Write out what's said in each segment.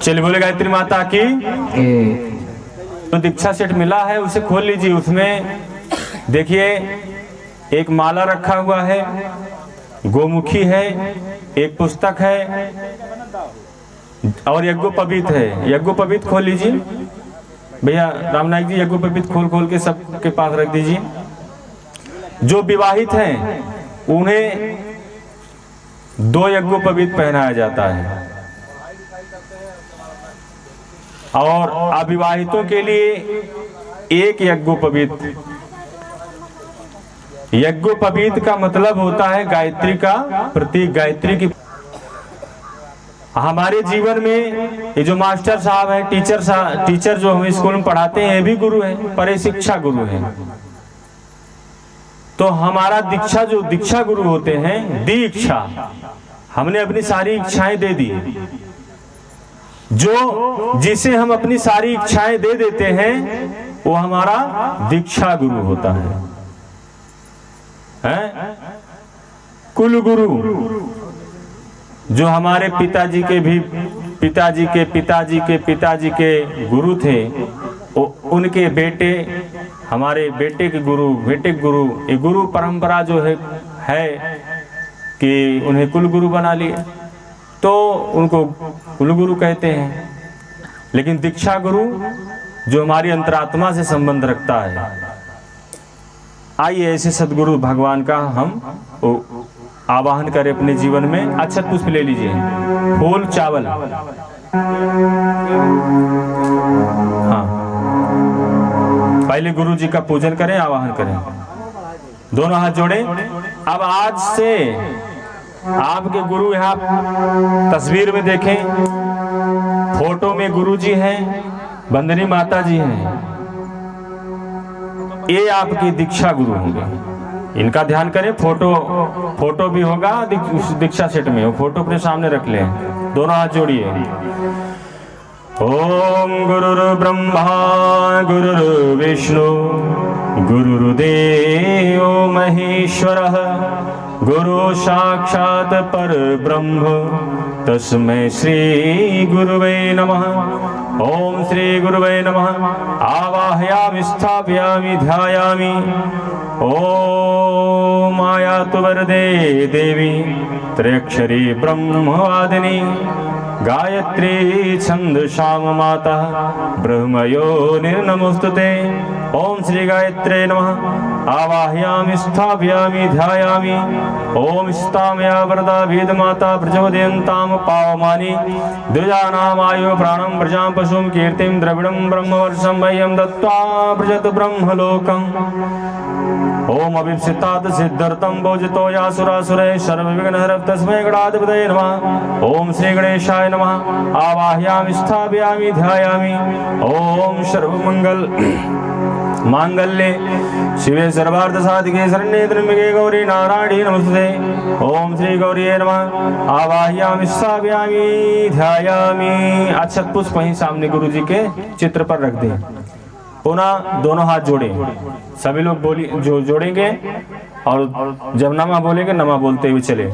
चलिए बोले गायत्री माता की। तो दीक्षा सेट मिला है उसे खोल लीजिए। उसमें देखिए एक माला रखा हुआ है, गोमुखी है, एक पुस्तक है और यज्ञोपवीत है। यज्ञोपवीत खोल लीजिए भैया रामनायक जी, यज्ञोपवीत खोल के सबके पास रख दीजिए। जो विवाहित हैं उन्हें 2 यज्ञोपवीत पहनाया जाता है और अविवाहितों के लिए 1 यज्ञोपवीत। यज्ञोपवीत का मतलब होता है गायत्री का प्रतीक, गायत्री की। हमारे जीवन में ये जो मास्टर साहब हैं, टीचर जो हम स्कूल में पढ़ाते हैं, ये भी गुरु हैं, पर ये शिक्षा गुरु हैं। तो हमारा दीक्षा जो दीक्षा गुरु होते हैं, दीक्षा, हमने अपनी सारी इच्छाएं दे दी। जो जिसे हम अपनी सारी इच्छाएं दे देते हैं वो हमारा दीक्षा गुरु होता है। कुल गुरु जो हमारे पिताजी के भी पिताजी के पिताजी के पिताजी के गुरु थे, उनके बेटे हमारे बेटे के गुरु, बेटे गुरु, ये गुरु परंपरा जो है कि उन्हें कुल गुरु बना लिया, तो उनको कुल गुरु कहते हैं। लेकिन दीक्षा गुरु जो हमारी अंतरात्मा से संबंध रखता है। आइए ऐसे सदगुरु भगवान का हम आवाहन करें अपने जीवन में। अक्षत पुष्प ले लीजिए, फूल, चावल। हाँ, पहले गुरु जी का पूजन करें, आवाहन करें, दोनों हाथ जोड़ें। अब आज से आपके गुरु यहाँ तस्वीर में देखें, फोटो में गुरु जी हैं, बंदनी माता जी हैं, ये आपकी दीक्षा गुरु होंगे। इनका ध्यान करें। फोटो भी होगा दीक्षा सेट में, वो फोटो अपने सामने रख लें, दोनों हाथ जोड़िए। ओम गुरुर् ब्रह्मा गुरुर्विष्णु गुरुर्देवो महेश्वरः गुरु साक्षात् परब्रह्म तस्मै श्री गुरुवे नमः। ओम श्री गुरुवे नमः। आवाहयामि स्थापयामि ध्यायामि। ओम आयातु वरदे देवी त्रयक्षरी ब्रह्मवादिनी गायत्री छंदसाम माता ब्रह्मयो निर्नमोस्तुते। ओम श्री गायत्रे नमः। आवाहयामि स्थापयामि ध्यायामि। ओम स्तामया वरदा वेद माता प्रचोदयन्ताम पावमानि द्विजानामायु प्राणं प्रजां पशुं कीर्तिं द्रविणं ब्रह्मवर्षं मह्यं दत्त्वा प्रजत ब्रह्मलोकम्। ओम अभिप्सितात् सिद्धर्थं भोजितो यासुरासुरैः सर्वविघ्नहरः तस्मै गणाधिपतये नमः। ओम श्री गणेशाय नमः। आवाहयामि स्थापयामि ध्यायामि। ओम सर्वमंगल मांगल्ये शिवे सर्वार्थ साधिके शरण्ये त्र्यंबके गौरी नारायणी नमस्ते। ओम श्री गौरीये नमः। आवाहयामि स्थापयामि ध्यायामि। अक्षत पुष्प वहीं सामने गुरु जी के चित्र पर रख दें। पुनः दोनों हाथ जोड़े, सभी लोग जो जोड़ेंगे और जब नमः बोलेंगे नमः बोलते हुए चले।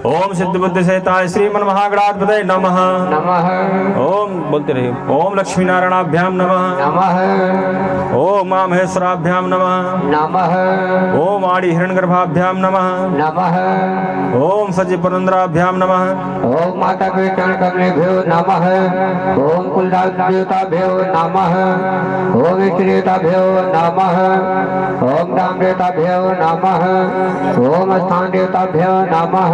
ओम सिद्ध बुद्ध सहिताय श्री मन महागणाधिपतये नमः नमः। ओम बोलते रहिए। ओम लक्ष्मी नारायणाभ्याम नमः नमः। ओम मां महेश्वराभ्याम नमः नमः। ओम आड़ी हिरण्यगर्भाभ्याम नमः नमः। ओम सज्ज पुरंदराभ्याम नमः। ओम माता के चरण कमलेभ्यो नमः। ओम कुलदेवताभ्यो नमः। ओम इष्टदेवताभ्यो नमः। ओम राम देवताभ्यो नमः। ओम स्थान देवताभ्यो नमः।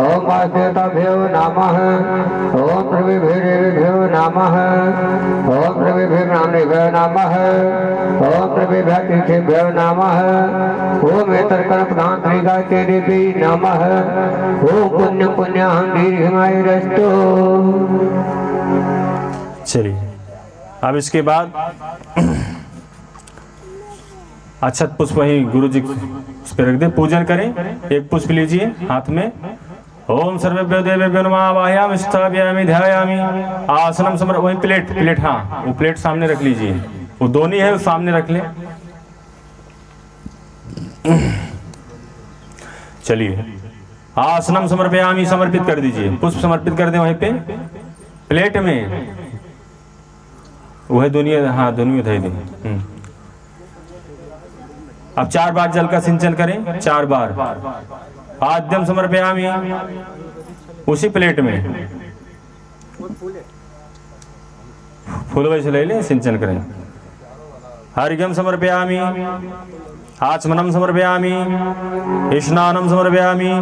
ओम वासुदेवताभ्यो नमः। ओम प्रभुभ्यो नमः। ओम प्रभुभ्यो नामभ्यो नमः। ओम प्रभुभ्यो नमः। ओम एतर्कण प्रधान श्री गायत्री देवी नमः। ओम पुण्य पुण्याहं दीर्घमायुरस्तु। चलिए अब इसके बाद अक्षत पुष्प वही गुरु जी उस पर रख दे, पूजन करें। एक पुष्प लीजिए हाथ में। ओम सर्वेभ्यो देवेभ्यो नमः। आवाहयामि स्थापयामि ध्यायामि। आसनम समर, वही प्लेट, हाँ वो प्लेट सामने रख लीजिए, वो दोनी है वो सामने रख ले। चलिए आसनम समर्पयामि, समर्पित कर दीजिए, पुष्प समर्पित कर दें वहीं पे। प्लेट में वह दुनिया, हाँ दुनिया धई दी। अब 4 बार जल का सिंचन करें, 4 बार। आद्यम समर्पयामि, उसी प्लेट में फूल वैसे ले लें, सिंचन करें। अर्घ्यम समर्पयामि, आचमनम समर्पयामि, स्नानम समर्पयामि।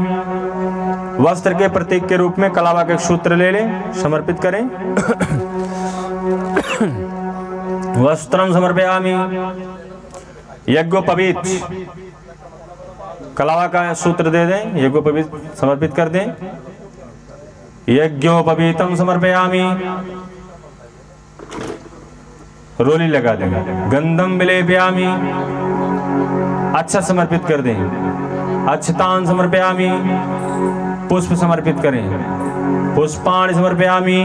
वस्त्र के प्रतीक के रूप में कलावा के सूत्र ले लें, समर्पित करें। वस्त्रम समर्पयामि, यज्ञोपवीत, कलावा का सूत्र दे दें, यज्ञोपवीत समर्पित कर दें। यज्ञोपवीतम समर्पयामि, रोली लगा देंगे। गंधम विलेपयामि, अच्छा समर्पित कर दें। अक्षतान समर्पयामि, पुष्प समर्पित करें। पुष्पाणि समर्पयामि,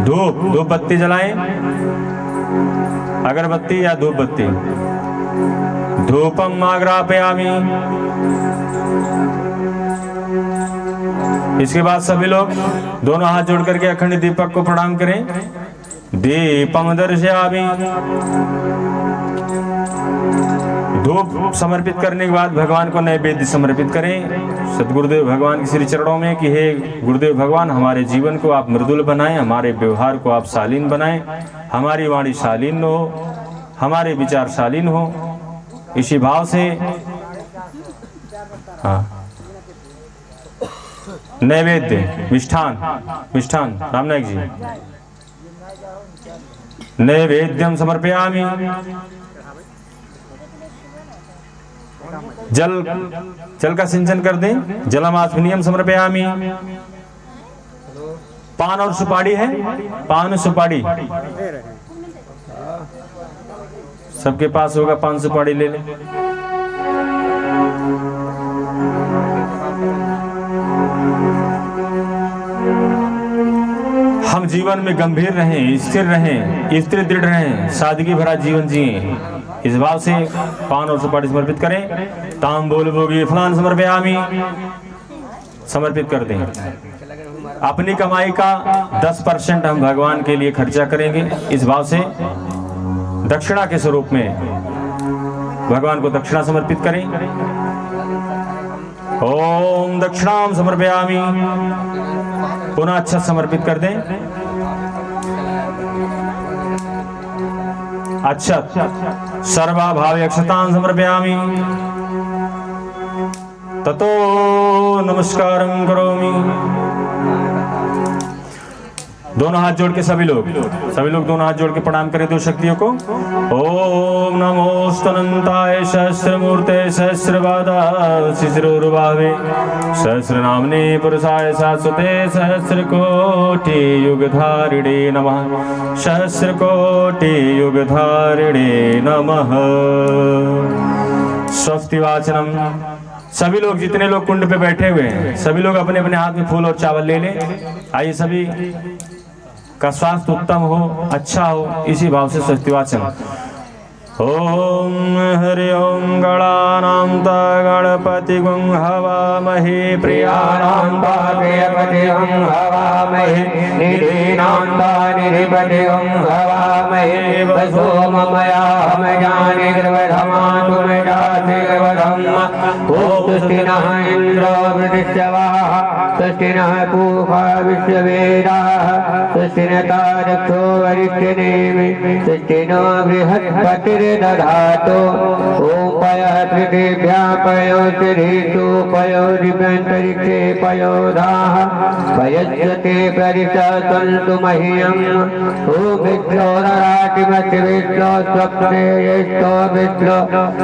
धूप बत्ती जलाएं, अगरबत्ती या धूप बत्ती। धूपम आग्रापयामि। इसके बाद सभी लोग दोनों हाथ जोड़ करके अखंड दीपक को प्रणाम करें। दीपम दर्शयामि। धूप समर्पित करने के बाद भगवान को नैवेद्य समर्पित करें सदगुरुदेव भगवान के श्री चरणों में कि हे गुरुदेव भगवान, हमारे जीवन को आप मृदुल बनाएं, हमारे व्यवहार को आप शालीन बनाएं, हमारी वाणी शालीन हो, हमारे विचार शालीन हो। इसी भाव से हाँ नैवेद्य मिष्ठान रामनायक जी, नैवेद्यम समर्पयामि। जल का सिंचन कर दें। जलमात्मनियम समर्पयामि। पान और सुपारी है, पान सुपारी सबके पास होगा, पान सुपारी ले लें। हम जीवन में गंभीर रहें, स्थिर रहें, स्थिर दृढ़ रहें, सादगी भरा जीवन जिए, इस भाव से पान और सुपारी समर्पित करें। तांबूल भोगी फलान समर्पयामि, समर्पित कर दें। अपनी कमाई का 10% हम भगवान के लिए खर्चा करेंगे, इस भाव से दक्षिणा के स्वरूप में भगवान को दक्षिणा समर्पित करें। ओम दक्षिणाम समर्पयामि, पुनः अच्छा समर्पित कर दें। अच्छा सर्वाभाव अक्षतां समर्पयामि। ततो नमस्कारं करोमि। दोनों हाथ जोड़ के सभी लोग दोनों हाथ जोड़ के प्रणाम करें दो शक्तियों को। ओम नमोस्तनंताय सहस्रमूर्ते सहस्रपादाय शिशिरोर्भावे सहस्रनाम्ने पुरुषाय शाश्वते सहस्रकोटि युगधारिणे नमः। सहस्रकोटि युगधारिणे नमः। स्वस्ति वाचनम। सभी लोग, जितने लोग कुंड पे बैठे हुए हैं, सभी लोग अपने अपने हाथ में फूल और चावल ले लें। आइए सभी का स्वास्थ्य उत्तम हो, अच्छा हो, इसी भाव से स्वस्ति वाचन। ओम हरि ओम गणानां ता गणपति गुं हवामहे प्रियाणां ता प्रियपति गुं हवामहे निधीनां ता निधिपति गुं हवामहे वसो ममया मयानि ग्रवधमातु मे जाति ग्रवधम्। ओम तुष्टिनः इन्द्रो वृदिश्यवाः तुष्टिनः पूषा विश्ववेदाः तुष्टिनता रक्षो वरिष्ठनेमि तुष्टिनो बृहस्पतिर्दधातु। ओम पयः पृथिव्याः पयो श्रीषु पयो दिव्यन्तरिक्षे पयोधाः पयस्यते परिषसन्तु मह्यम्। ओम विष्णो नराटिमसि विष्णो स्वप्ने यष्टो विष्णो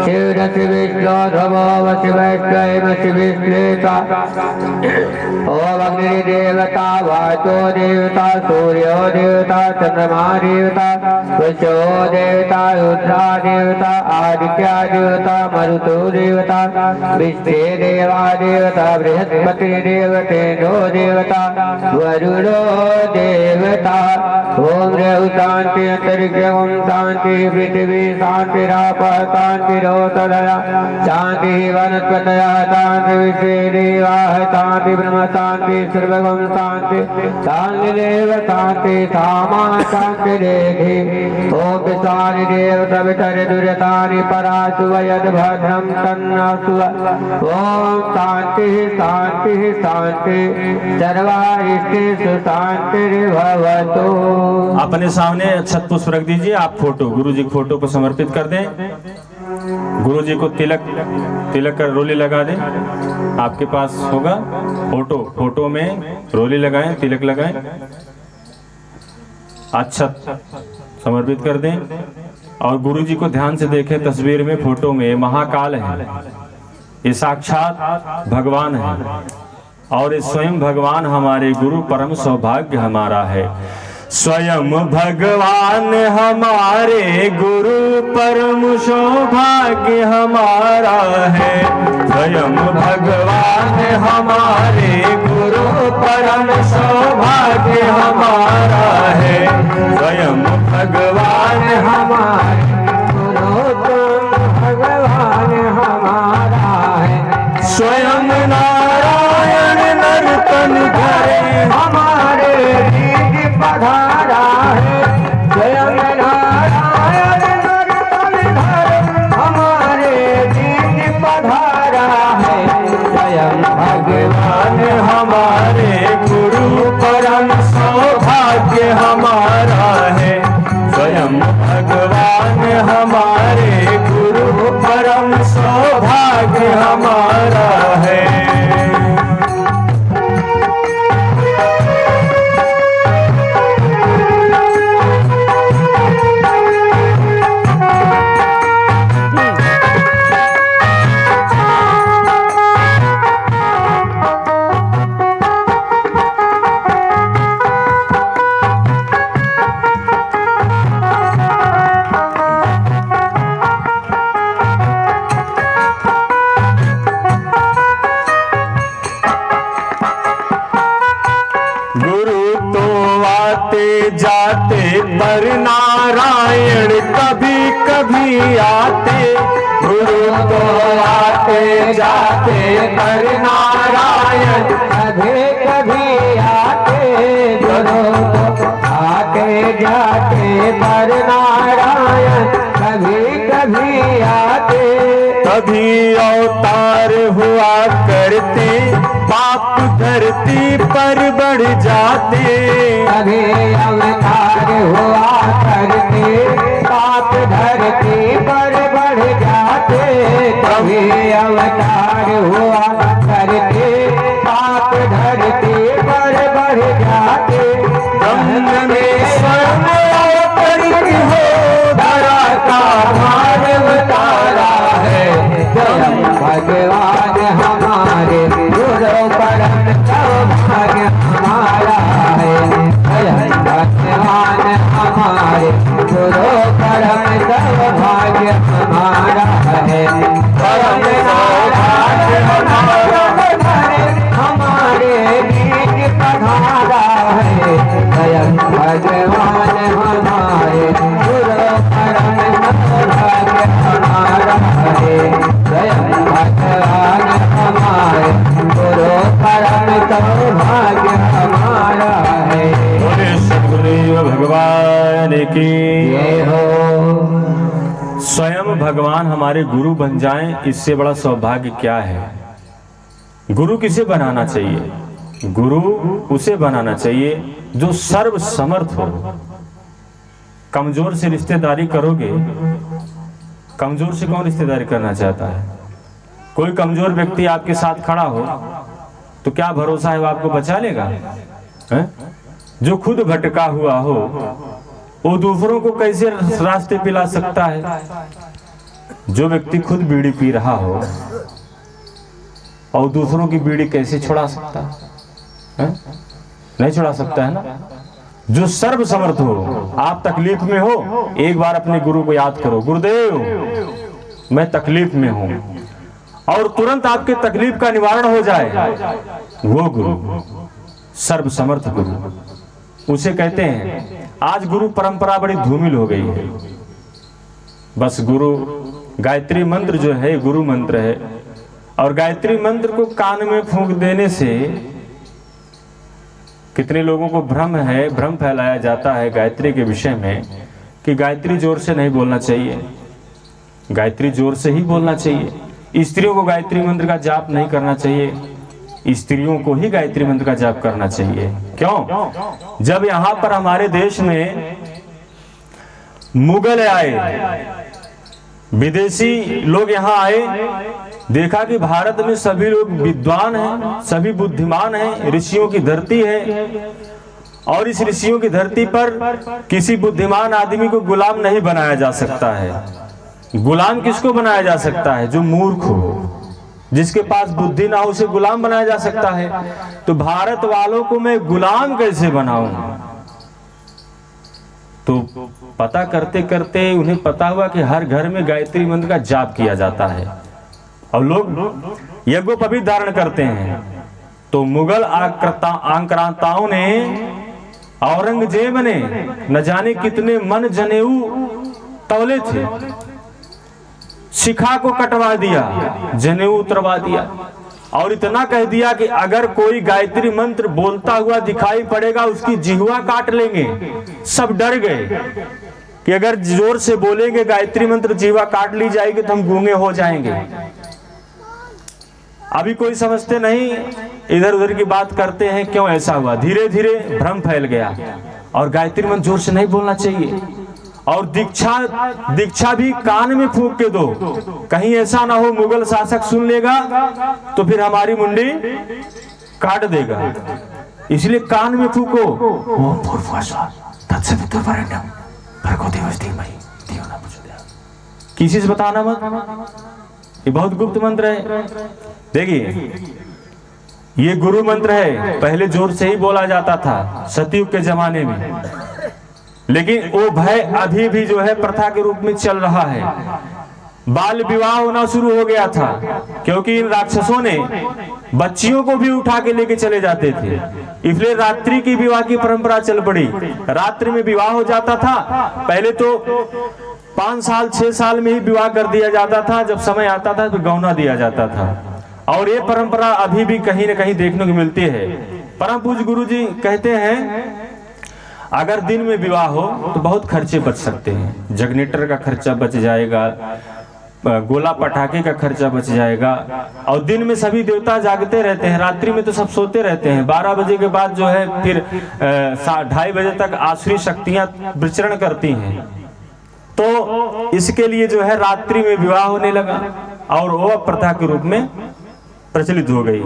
शिवरसि विष्णो ध्रुवोऽसि वैष्णवमसि विश्लेषा। ओम अग्निदेवता वाचो देवता सूर्यो देवता चंद्रमा देवता वशो देवता रुद्रा देवता आदित्या देवता मरुतो देवता विष्णे देवा देवता बृहस्पति देवतेनो देवता वरुणो देवता। ओम रेव शांति अंतरिक्ष ओम शांति पृथ्वी शांतिराप शांतिरोषधया शांति वनस्पतयः शांति विश्वेदेवाः शांति ब्रह्म शांति सर्वगम शांति शांतिदेव शांति सामा शांति देहि ओम शांति देव सवितर दुर्यतानि परासु यद भद्रं तन्नासु ओम शांति शांति शांति सर्वारिष्टेषु शांतिर्भवतु। अपने सामने अक्षत पुष्प रख दीजिए। आप फोटो गुरु जी की फोटो को समर्पित कर दें। गुरु जी को तिलक का रोली लगा दें। आपके पास होगा फोटो में रोली लगाएं, तिलक लगाएं, अक्षत समर्पित कर दें। और गुरु जी को ध्यान से देखें। तस्वीर में फोटो में महाकाल है, ये साक्षात भगवान है और ये स्वयं भगवान हमारे गुरु, परम सौभाग्य हमारा है। स्वयं भगवान हमारे गुरु, परम सौभाग्य हमारा है। स्वयं भगवान हमारे गुरु, परम सौभाग्य हमारा है। स्वयं भगवान हमारे गुरु, भगवान हमारा है। स्वयं नारायण नर्तन करे हमारे रीति पधारा है। स्वयं नारायण नर्तन करे हमारे रीति पधारा है। स्वयं भगवान हमारे गुरु, परम सौभाग्य हमारा है। स्वयं भगवान हमारे गुरु, परम सौभाग्य हमारा है। जाते पर नारायण कभी कभी आते। गुरु तो आते जाते पर नारायण कभी कभी आते। गुरु तो आते जाते पर नारायण कभी कभी आते। कभी अवतार हुआ करते, पाप धरती पर बढ़ जाते। कभी अवतार हुआ करते, पाप धरती पर बढ़ जाते। कभी अवतार हुआ करते, पाप धरती पर बढ़ जाते। ब्रह्म में स्वयं अवतरित हो, धरा का भार उतारा है। स्वयं भगवान हमारे गुरु, परम सौभाग्य हमारा है। स्वयं भगवान हमारे गुरु, परम सौभाग्य हमारा है। परम सौभाग्य हमारे बीच पधारा है। स्वयं भगवान हमारे गुरु, परम सौभाग्य हमारा है। स्वयं भगवान हमारे गुरु, परम सौभाग्य हमारा है। बोले सद्गुरुदेव भगवान की जय हो। स्वयं भगवान हमारे गुरु बन जाएं, इससे बड़ा सौभाग्य क्या है। गुरु किसे बनाना चाहिए? गुरु उसे बनाना चाहिए जो सर्व समर्थ हो। कमजोर से रिश्तेदारी करोगे, कमजोर से कौन रिश्तेदारी करना चाहता है? कोई कमजोर व्यक्ति आपके साथ खड़ा हो तो क्या भरोसा है वो आपको बचा लेगा? है? जो खुद भटका हुआ हो वो दूसरों को कैसे रास्ते पे ला सकता है? जो व्यक्ति खुद बीड़ी पी रहा हो और दूसरों की बीड़ी कैसे छुड़ा सकता है? नहीं छुड़ा सकता है ना। जो सर्व समर्थ हो, आप तकलीफ में हो, एक बार अपने गुरु को याद करो, गुरुदेव मैं तकलीफ में हूं, और तुरंत आपके तकलीफ का निवारण हो जाए। वो गुरु सर्व समर्थ गुरु, उसे कहते हैं आज गुरु परंपरा बड़ी धूमिल हो गई है। बस गुरु गायत्री मंत्र जो है गुरु मंत्र है, और गायत्री मंत्र को कान में फूंक देने से कितने लोगों को भ्रम फैलाया जाता है गायत्री के विषय में कि गायत्री जोर से नहीं बोलना चाहिए, गायत्री जोर से ही बोलना चाहिए। स्त्रियों को गायत्री मंत्र का जाप नहीं करना चाहिए, स्त्रियों को ही गायत्री मंत्र का जाप करना चाहिए। क्यों? जब यहां पर हमारे देश में मुगल आए, विदेशी लोग यहां आए, देखा कि भारत में सभी लोग विद्वान हैं, सभी बुद्धिमान हैं, ऋषियों की धरती है, और इस ऋषियों की धरती पर किसी बुद्धिमान आदमी को गुलाम नहीं बनाया जा सकता है। गुलाम किसको बनाया जा सकता है? जो मूर्ख हो, जिसके पास बुद्धि ना हो, उसे गुलाम बनाया जा सकता है। तो भारत वालों को मैं गुलाम कैसे बनाऊं? तो पता करते करते उन्हें पता हुआ कि हर घर में गायत्री मंत्र का जाप किया जाता है और लोग यज्ञोपवीत धारण करते हैं। तो मुगल आक्रांताओं ने, औरंगजेब ने न जाने कितने मन जनेऊ तौले थे, शिखा को कटवा दिया, जनेऊ उतरवा दिया, और इतना कह दिया कि अगर कोई गायत्री मंत्र बोलता हुआ दिखाई पड़ेगा उसकी जिह्वा काट लेंगे। सब डर गए कि अगर जोर से बोलेंगे गायत्री मंत्र जिह्वा काट ली जाएगी तो हम गूंगे हो जाएंगे। अभी कोई समझते नहीं, इधर उधर की बात करते हैं, क्यों ऐसा हुआ? धीरे धीरे भ्रम फैल गया और गायत्री मंत्र जोर से नहीं बोलना चाहिए, और दीक्षा भी कान में फूंक के दो, कहीं ऐसा ना हो मुगल शासक सुन लेगा तो फिर हमारी मुंडी काट देगा। इसलिए कान में फूको। किसी से बताना मत, ये बहुत गुप्त मंत्र है। देखिए, ये गुरु मंत्र है, पहले जोर से ही बोला जाता था सतयुग के जमाने में, लेकिन वो भय अभी भी जो है प्रथा के रूप में चल रहा है। बाल विवाह होना शुरू हो गया था, क्योंकि इन राक्षसों ने बच्चियों को भी उठा के लेके चले जाते थे, इसलिए रात्रि की विवाह की परंपरा चल पड़ी। रात्रि में विवाह हो जाता था। पहले तो 5 साल 6 साल में ही विवाह कर दिया जाता था, जब समय आता था तो गौना दिया जाता था, और ये परंपरा अभी भी कहीं न कहीं देखने को मिलती है। परम पूज्य गुरु जी कहते हैं, अगर दिन में विवाह हो तो बहुत खर्चे बच सकते हैं। जनरेटर का खर्चा बच जाएगा, गोला पटाखे का खर्चा बच जाएगा, और दिन में सभी देवता जागते रहते हैं, रात्रि में तो सब सोते रहते हैं। 12 बजे के बाद जो है फिर 2:30 बजे तक आसुरी शक्तियां विचरण करती हैं। तो इसके लिए जो है रात्रि में विवाह होने लगा, और वो प्रथा के रूप में प्रचलित हो गई।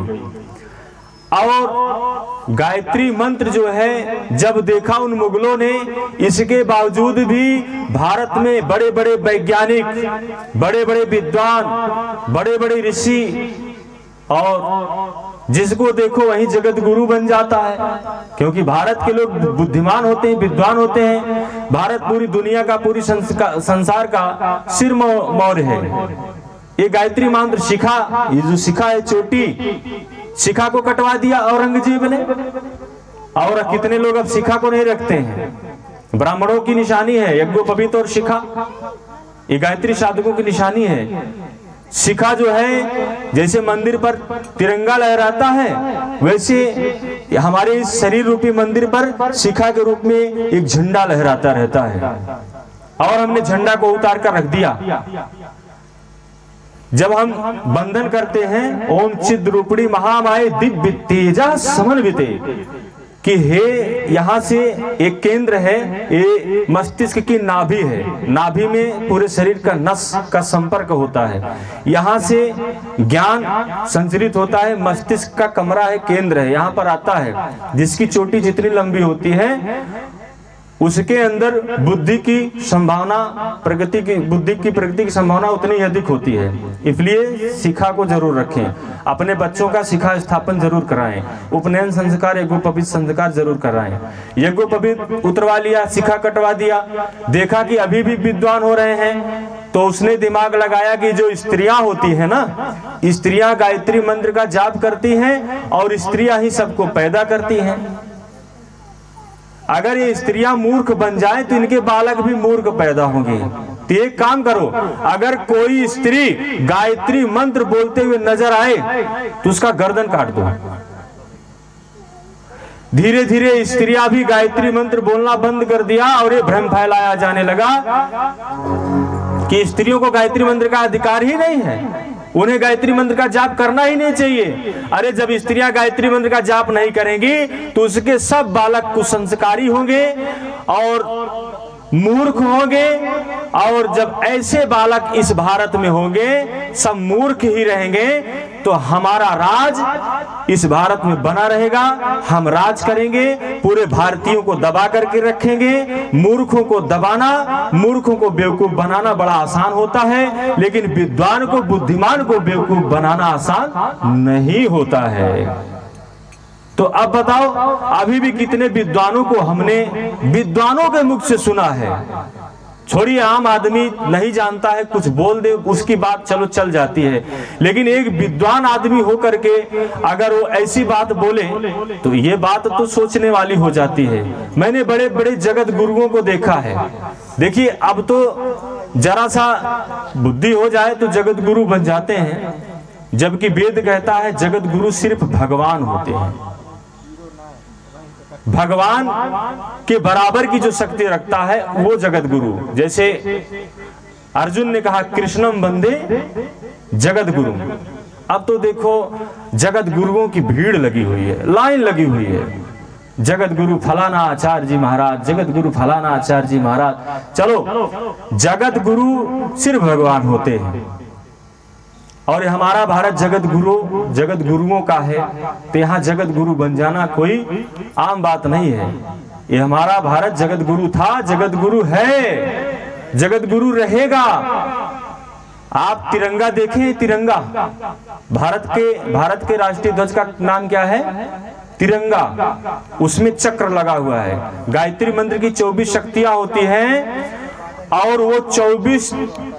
और गायत्री मंत्र जो है, जब देखा उन मुगलों ने, इसके बावजूद भी भारत में बड़े बड़े वैज्ञानिक, बड़े बड़े विद्वान, बड़े बड़े ऋषि, और जिसको देखो वहीं जगत गुरु बन जाता है, क्योंकि भारत के लोग बुद्धिमान होते हैं, विद्वान होते हैं। भारत पूरी दुनिया का, पूरी संसार का सिर मौर्य है। ये गायत्री मंत्र शिखा, ये जो शिखा है चोटी, शिखा को कटवा दिया औरंगजेब ने, और कितने लोग अब शिखा को नहीं रखते हैं। ब्राह्मणों की निशानी है यज्ञोपवीत और शिखा, ये गायत्री साधकों की निशानी है। शिखा जो है, जैसे मंदिर पर तिरंगा लहराता है, वैसे हमारे इस शरीर रूपी मंदिर पर शिखा के रूप में एक झंडा लहराता रहता है, और हमने झंडा को उतार कर रख दिया। जब हम बंधन करते हैं, ओम चिद रूपणी महामाये दिव्य तेजा समन्विते, कि हे, यहाँ से एक केंद्र है, ये मस्तिष्क की नाभि है, नाभि में पूरे शरीर का नस का संपर्क होता है, यहाँ से ज्ञान संचरित होता है। मस्तिष्क का कमरा है, केंद्र है, यहाँ पर आता है, जिसकी चोटी जितनी लंबी होती है उसके अंदर बुद्धि की संभावना, बुद्धि की प्रगति की संभावना उतनी ही अधिक होती है। इसलिए शिखा को जरूर रखें, अपने बच्चों का शिखा स्थापन जरूर कराएं, उपनयन संस्कार, यज्ञोपवीत संस्कार जरूर कराएं। यज्ञोपवीत उतरवा लिया, शिखा कटवा दिया, देखा कि अभी भी विद्वान हो रहे हैं, तो उसने दिमाग लगाया कि जो स्त्रियां होती है ना, स्त्रियां गायत्री मंत्र का जाप करती हैं, और स्त्रियां ही सबको पैदा करती हैं। अगर ये स्त्रियां मूर्ख बन जाए तो इनके बालक भी मूर्ख पैदा होंगे। तो एक काम करो, अगर कोई स्त्री गायत्री मंत्र बोलते हुए नजर आए तो उसका गर्दन काट दो। धीरे धीरे स्त्रियां भी गायत्री मंत्र बोलना बंद कर दिया और ये भ्रम फैलाया जाने लगा कि स्त्रियों को गायत्री मंत्र का अधिकार ही नहीं है, उन्हें गायत्री मंत्र का जाप करना ही नहीं चाहिए। अरे जब स्त्रियां गायत्री मंत्र का जाप नहीं करेंगी तो उसके सब बालक कुसंस्कारी होंगे और मूर्ख होंगे, और जब ऐसे बालक इस भारत में होंगे, सब मूर्ख ही रहेंगे, तो हमारा राज इस भारत में बना रहेगा। हम राज करेंगे, पूरे भारतीयों को दबा करके रखेंगे। मूर्खों को दबाना, मूर्खों को बेवकूफ बनाना बड़ा आसान होता है, लेकिन विद्वान को, बुद्धिमान को बेवकूफ बनाना आसान नहीं होता है। तो अब बताओ, अभी भी कितने विद्वानों को हमने विद्वानों के मुख से सुना है। छोड़िए, आम आदमी नहीं जानता है, कुछ बोल दे उसकी बात चलो चल जाती है, लेकिन एक विद्वान आदमी होकर के अगर वो ऐसी बात बोले तो ये बात तो सोचने वाली हो जाती है। मैंने बड़े बड़े जगत गुरुओं को देखा है। देखिए, अब तो जरा सा बुद्धि हो जाए तो जगत गुरु बन जाते हैं, जबकि वेद कहता है जगत गुरु सिर्फ भगवान होते हैं। भगवान के बराबर की जो शक्ति रखता है वो जगत गुरु। जैसे अर्जुन ने कहा कृष्णम वंदे जगत गुरु। अब तो देखो जगत गुरुओं की भीड़ लगी हुई है, लाइन लगी हुई है। जगत गुरु फलाना आचार्य जी महाराज, जगत गुरु फलाना आचार्य जी महाराज। चलो, जगत गुरु सिर्फ भगवान होते हैं और हमारा भारत जगत गुरुओं का है, तो यहाँ जगत गुरु बन जाना कोई आम बात नहीं है। ये हमारा भारत जगत गुरु था, जगत गुरु है, जगत गुरु रहेगा। आप तिरंगा देखें, तिरंगा, भारत के राष्ट्रीय ध्वज का नाम क्या है? तिरंगा। उसमें चक्र लगा हुआ है। गायत्री मंत्र की 24 शक्तियां होती हैं और वो 24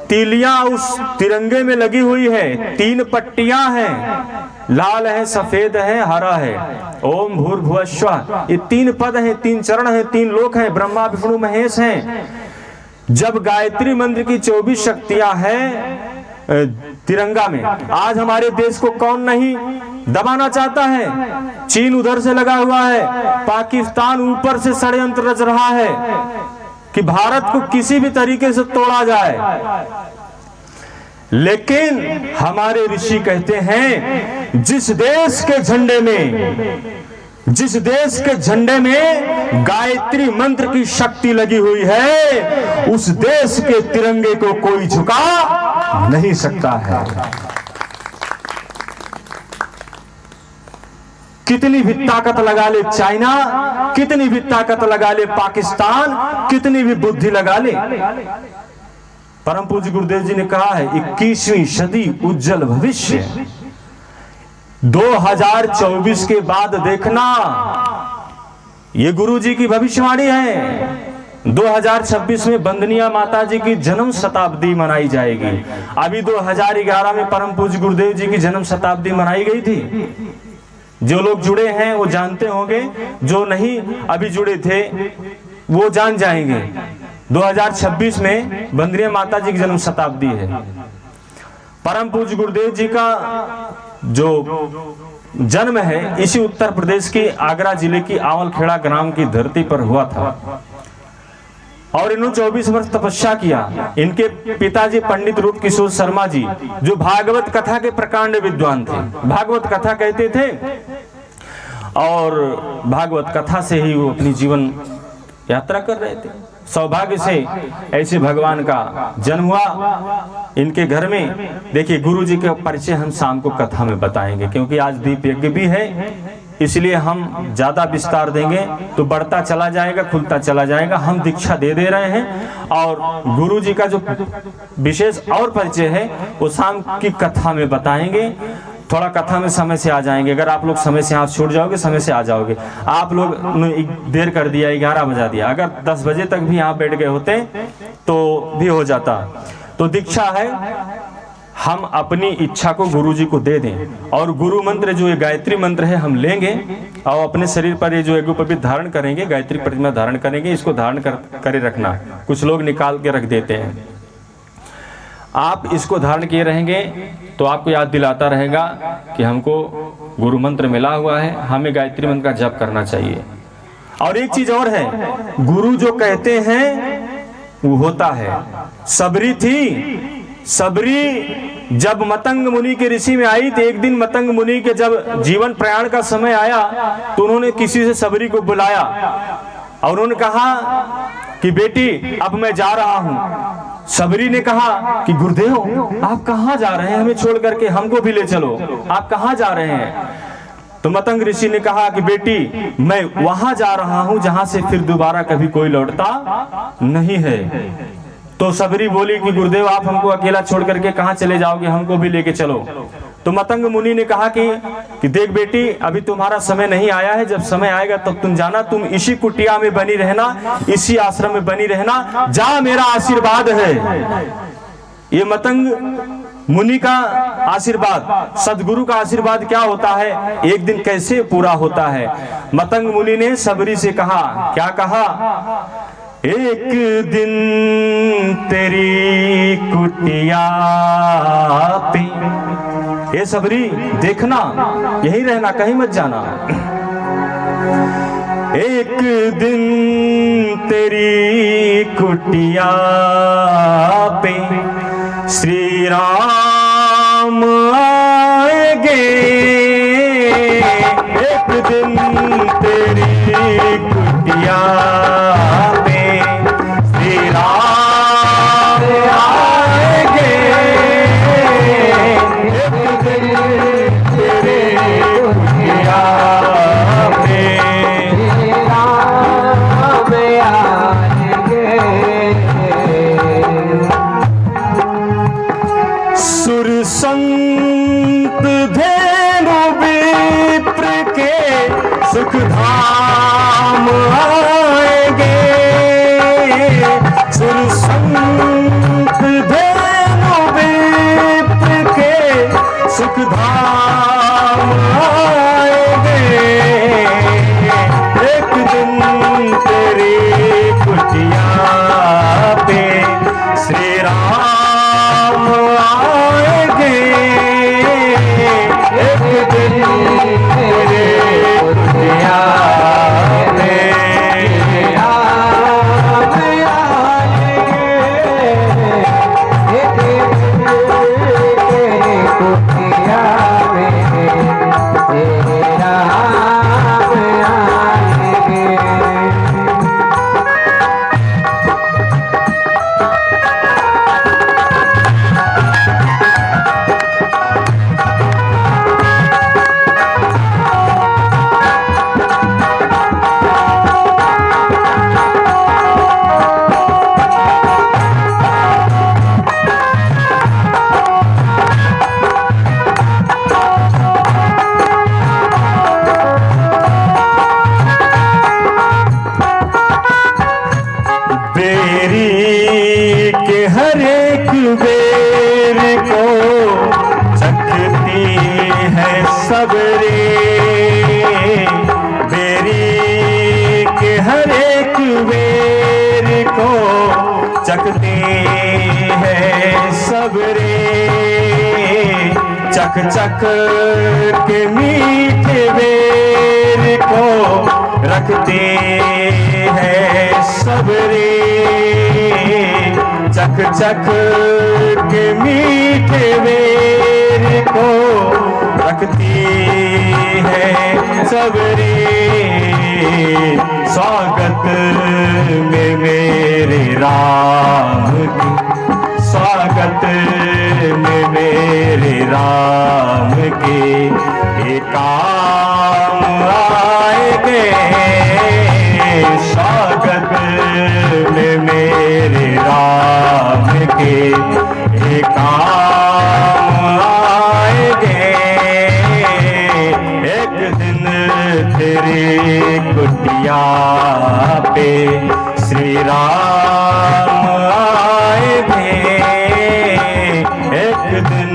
तीलियां उस तिरंगे में लगी हुई है। 3 पट्टियां हैं, लाल है, सफेद है, हरा है। ओम भूर्भुवः स्वः, ये 3 पद हैं, 3 चरण हैं, 3 लोक हैं, ब्रह्मा विष्णु महेश हैं। जब गायत्री मंत्र की 24 शक्तियां हैं तिरंगा में, आज हमारे देश को कौन नहीं दबाना चाहता है? चीन उधर से लगा हुआ है, पाकिस्तान ऊपर से षड्यंत्र रच रहा है कि भारत को किसी भी तरीके से तोड़ा जाए। लेकिन हमारे ऋषि कहते हैं जिस देश के झंडे में गायत्री मंत्र की शक्ति लगी हुई है, उस देश के तिरंगे को कोई झुका नहीं सकता है। कितनी भी ताकत लगा ले चाइना, कितनी भी ताकत लगा ले पाकिस्तान, कितनी भी बुद्धि लगा ले, परम पूज्य गुरुदेव जी ने कहा है 21वीं सदी उज्जवल भविष्य। 2024 के बाद देखना, ये गुरु जी की भविष्यवाणी है। 2026 में बंदनिया माता जी की जन्म शताब्दी मनाई जाएगी। अभी 2011 में परम पूज्य गुरुदेव जी की जन्म शताब्दी मनाई गई थी। जो लोग जुड़े हैं वो जानते होंगे, जो नहीं अभी जुड़े थे वो जान जाएंगे। 2026 में बंदनिया माता जी की जन्म शताब्दी है। परम पूज्य गुरुदेव जी का जो जन्म है इसी उत्तर प्रदेश के आगरा जिले की आवलखेड़ा ग्राम की धरती पर हुआ था और इन्होंने 24 वर्ष तपस्या किया। इनके पिताजी पंडित रूप किशोर शर्मा जी, जो भागवत कथा के प्रकांड विद्वान थे, भागवत कथा कहते थे और भागवत कथा से ही वो अपनी जीवन यात्रा कर रहे थे। सौभाग्य से ऐसे भगवान का जन्म हुआ इनके घर में। देखिए, गुरु जी का परिचय हम शाम को कथा में बताएंगे, क्योंकि आज दीप यज्ञ भी है, इसलिए हम ज्यादा विस्तार देंगे तो बढ़ता चला जाएगा, खुलता चला जाएगा। हम दीक्षा दे रहे हैं और गुरु जी का जो विशेष और परिचय है वो शाम की कथा में बताएंगे। थोड़ा कथा में समय से आ जाएंगे। अगर आप लोग समय से यहाँ छूट जाओगे, समय से आ जाओगे। आप लोग ने देर कर दिया, 11 बजा दिया, अगर 10 बजे तक भी यहाँ बैठ गए होते तो भी हो जाता। तो दीक्षा है हम अपनी इच्छा को गुरु जी को दे दें और गुरु मंत्र जो ये गायत्री मंत्र है हम लेंगे और अपने शरीर पर ये जो यज्ञोपवीत धारण करेंगे, गायत्री प्रतिमा धारण करेंगे, इसको धारण करे रखना। कुछ लोग निकाल के रख देते हैं। आप इसको धारण किए रहेंगे तो आपको याद दिलाता रहेगा कि हमको गुरु मंत्र मिला हुआ है, हमें गायत्री मंत्र का जप करना चाहिए। और एक चीज और है, गुरु जो कहते हैं वो होता है। सबरी थी, सबरी जब मतंग मुनि के ऋषि में आई तो एक दिन मतंग मुनि के जब जीवन प्रयाण का समय आया तो उन्होंने किसी से सबरी को बुलाया और उन्होंने कहा कि बेटी अब मैं जा रहा हूं। सबरी ने कहा कि गुरुदेव आप कहां जा रहे हैं, हमें छोड़ करके, हमको भी ले चलो, आप कहां जा रहे हैं? तो मतंग ऋषि ने कहा कि बेटी मैं वहां जा रहा हूं जहां से फिर दोबारा कभी कोई लौटता नहीं है। तो सबरी बोली कि गुरुदेव आप हमको अकेला छोड़ करके कहां चले जाओगे, हमको भी लेके चलो। तो मतंग मुनि ने कहा कि देख बेटी अभी तुम्हारा समय नहीं आया है, जब समय आएगा तब तुम जाना, तुम इसी कुटिया में बनी रहना, इसी आश्रम में बनी रहना, जा मेरा आशीर्वाद है। ये मतंग मुनि का आशीर्वाद, सदगुरु का आशीर्वाद क्या होता है, एक दिन कैसे पूरा होता है। मतंग मुनि ने सबरी से कहा, क्या कहा? एक दिन तेरी कुटिया पे, ये सबरी देखना, यही रहना, कहीं मत जाना। एक दिन तेरी कुटिया पे श्री राम आएंगे, एक दिन तेरी कुटिया पे श्री राम आएंगे, एक दिन तेरी कुटिया पे श्री राम आएंगे। सुर संत धेनु विप्र के सुख धाम आएंगे, सुर संत धेनु विप्र के सुख धाम आएंगे, एक दिन तेरी कुटिया पे श्री राम आएंगे, एक दिन तेरे कुटिया पे राम आएंगे, एक दिन तेरे कुटिया पे राम आएंगे। बेरी के हर एक बेर को चखती है सबरी, बेरी के हर एक बेर को चखती है सबरी, चख चख के मीठे बेर को रखते हैं सबरी, चख चख के मीठे बेर को रखती है सबरी। स्वागत में मेरे राम की, स्वागत में मेरे राम के, ये काम आएंगे, स्वागत में मेरे राम के, ये काम आएंगे, एक दिन तेरी कुटिया पे श्री राम आएंगे, एक दिन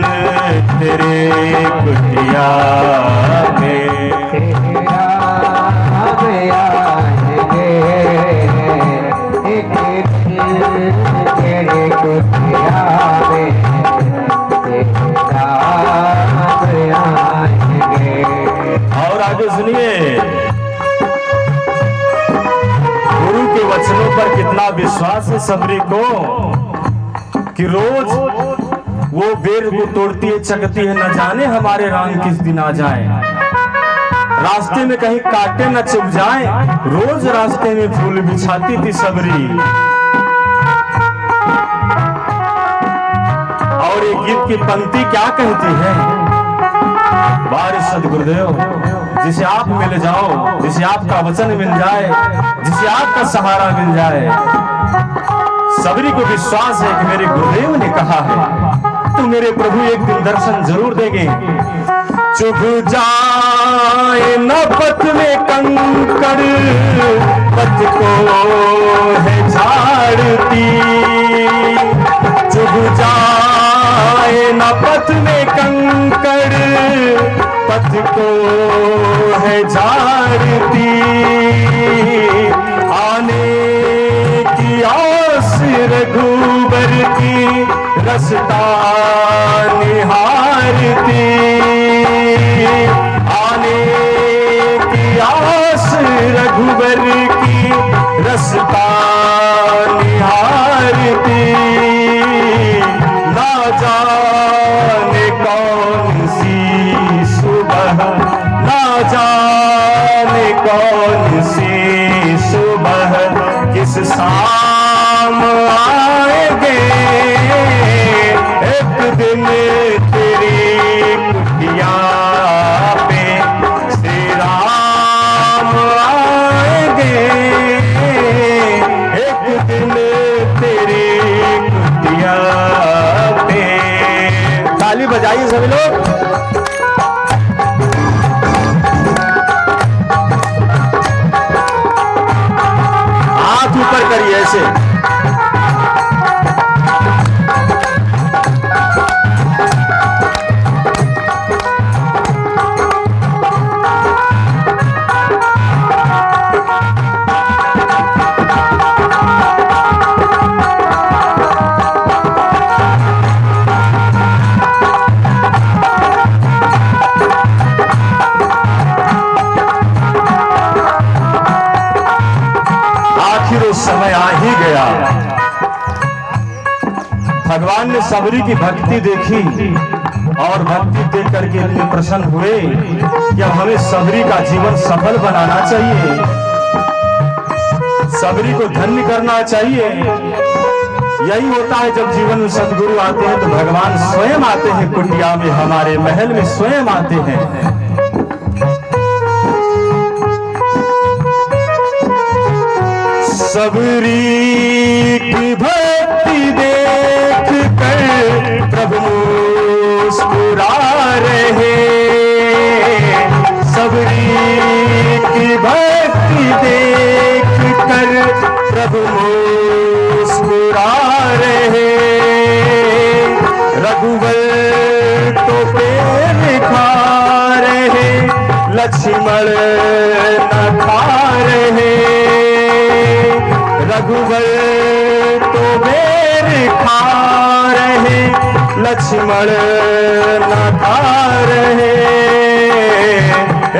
इतना विश्वास है सबरी को कि रोज वो बेर को तोड़ती है, चकती है, न जाने हमारे राम किस दिन आ जाए, रास्ते में कहीं कांटे न चुभ जाए। रोज रास्ते में फूल बिछाती थी सबरी। और ये गीत की पंक्ति क्या कहती है? बारिश सदगुरुदेव, जिसे आप मिल जाओ, जिसे आपका वचन मिल जाए, जिसे आपका सहारा मिल जाए। सबरी को विश्वास है कि मेरे गुरुदेव ने कहा है तो मेरे प्रभु एक दिन दर्शन जरूर देंगे। चुभ जाए न पथ में कंकड़, पथ को है झाड़ती। चुभ जाए न पथ में कंकड़, पथ को है झाड़ती। आने की आस रघुबर की, रास्ता निहारती। आने की आस रघुबर की, रास्ता निहारती। ना जाने कौन सी सुबह, ना जाने कौन सी सुबह, किस शाम आएंगे। एक दिन तेरी कुटिया पे श्री राम आएंगे। एक दिन तेरी कुटिया पे। ताली बजाइए सभी लोग। हाथ ऊपर करिए ऐसे। समय आ ही गया। भगवान ने सबरी की भक्ति देखी और भक्ति देख करके इतने प्रसन्न हुए कि अब हमें सबरी का जीवन सफल बनाना चाहिए, सबरी को धन्य करना चाहिए। यही होता है जब जीवन में सदगुरु आते हैं तो भगवान स्वयं आते हैं कुटिया में, हमारे महल में स्वयं आते हैं। सबरी की भक्ति देख कर प्रभु मुस्कुरा रहे। सबरी की भक्ति देख कर प्रभु मुस्कुरा रहे। रघुवर तो पेड़ खा रहे, लक्ष्मण न खा रहे। रघुवर तो बेर खा रहे, लक्ष्मण न खा रहे।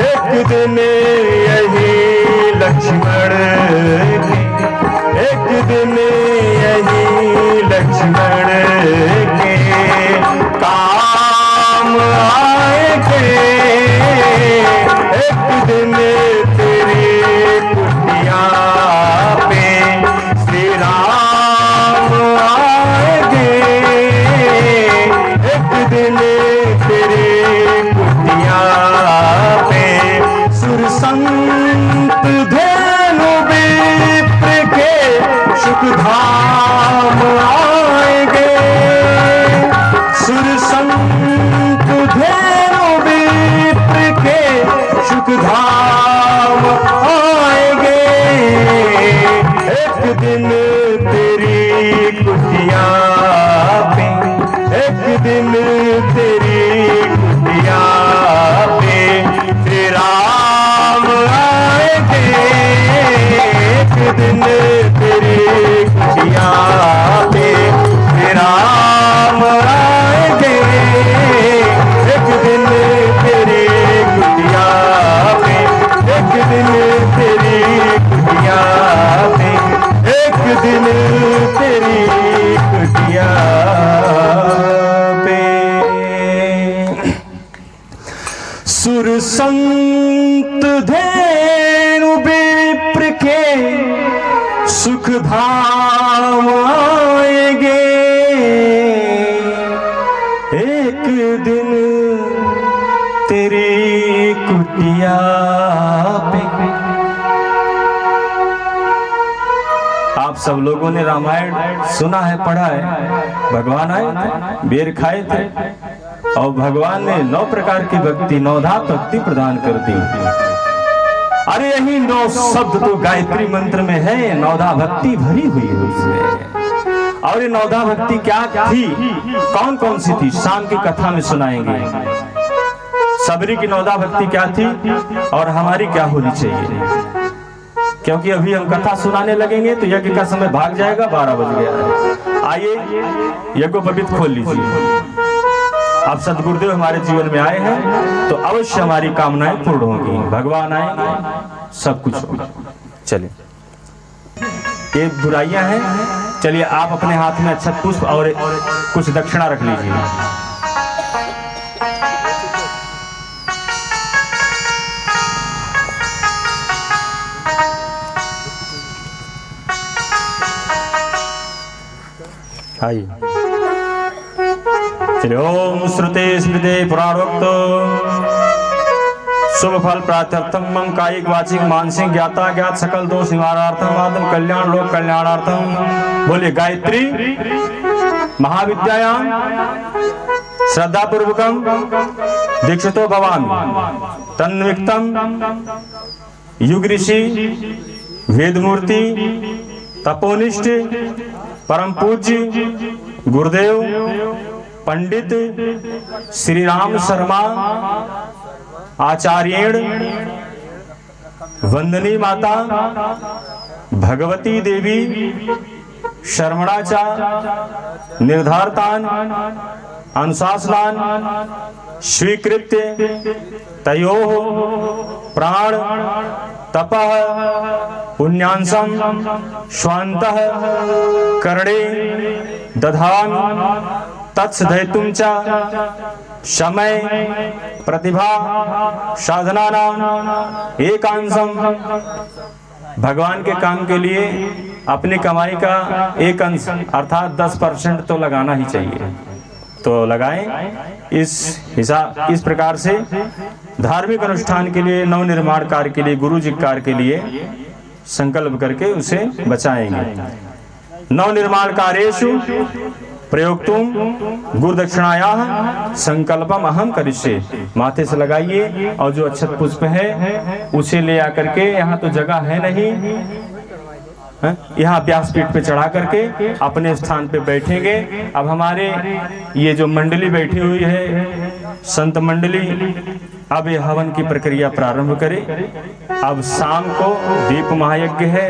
एक दिन यही लक्ष्मण के, एक दिन यही लक्ष्मण के काम आएंगे। एक दिन तेरी कुटिया पे श्री राम आएंगे। एक दिन तेरी कुटिया पे सुर संत धेनु विप्र के सुख धाम आएंगे। सुर संत धेनु विप्र के सुख धाम आएंगे। एक दिन तेरी कुटिया पे, एक दिन तेरी कुटिया पे श्री राम आएंगे। एक दिन तेरी कुटिया पे श्री राम आएंगे। एक दिन तेरी कुटिया पे, एक दिन तेरी कुटिया पे, एक दिन तेरी कुटिया पे। सुर संत धेनु विप्र के सुख धाम आएंगे, एक दिन तेरी कुटिया पे। आप सब लोगों ने रामायण सुना है, पढ़ा है। भगवान आए थे, बेर खाए थे और भगवान ने 9 प्रकार की भक्ति, 9धा भक्ति प्रदान कर दी। अरे यही 9 शब्द तो गायत्री मंत्र में है, 9धा भक्ति भरी हुई है उसमें। और ये 9धा भक्ति क्या थी, कौन कौन सी थी, शाम की कथा में सुनाएंगे। सबरी की 9धा भक्ति क्या थी और हमारी क्या होनी चाहिए, क्योंकि अभी हम कथा सुनाने लगेंगे तो यज्ञ का समय भाग जाएगा, 12 बज गया है। आइए यज्ञोपवीत खोल लीजिए। अब सदगुरुदेव हमारे जीवन में आए हैं तो अवश्य हमारी कामनाएं पूर्ण होंगी। भगवान आएंगे, सब कुछ होगा। चलिए, ये बुराइयां हैं। चलिए, आप अपने हाथ में अक्षत पुष्प और कुछ दक्षिणा रख लीजिए। आइए, चलिए। ओम श्रुते स्मृते पुराणोक्त शुभ फल प्राप्त्यर्थम मम कायिक वाचिक मानसिक ज्ञाता ज्ञात सकल दोष निवारणार्थम आत्म कल्याण लोक कल्याणार्थम। बोलिए गायत्री महाविद्यायाम श्रद्धा पूर्वकम दीक्षितो भवामि। तन्विक्तम युग ऋषि वेदमूर्ति तपोनिष्ठ परम पूज्य गुरुदेव पंडित श्री राम शर्मा आचार्येण वंदनी माता भगवती देवी शर्मणाचा निर्धारतान अनुशासनान स्वीकृत्य तयोः प्राण तपः पुण्यांसं स्वान्तः करणे दधान तत्सधैतुं च समय प्रतिभा साधनानां एकांशम। भगवान के काम के लिए अपनी कमाई का एक अंश अर्थात 10% तो लगाना ही चाहिए, तो लगाएं। इस प्रकार से धार्मिक अनुष्ठान के लिए, नव निर्माण कार्य के लिए, गुरु जी कार्य के लिए संकल्प करके उसे बचाएंगे। नव निर्माण कार्येषु प्रयोक्तुम गुरुदक्षिणायाः संकल्पम अहम करिष्ये। माथे से लगाइए और जो अक्षत पुष्प है उसे ले आकर के, यहाँ तो जगह है नहीं, यहाँ व्यासपीठ पे चढ़ा करके अपने स्थान पे बैठेंगे। अब हमारे ये जो मंडली बैठी हुई है, संत मंडली, अब ये हवन की प्रक्रिया प्रारंभ करे। अब शाम को दीप महायज्ञ है,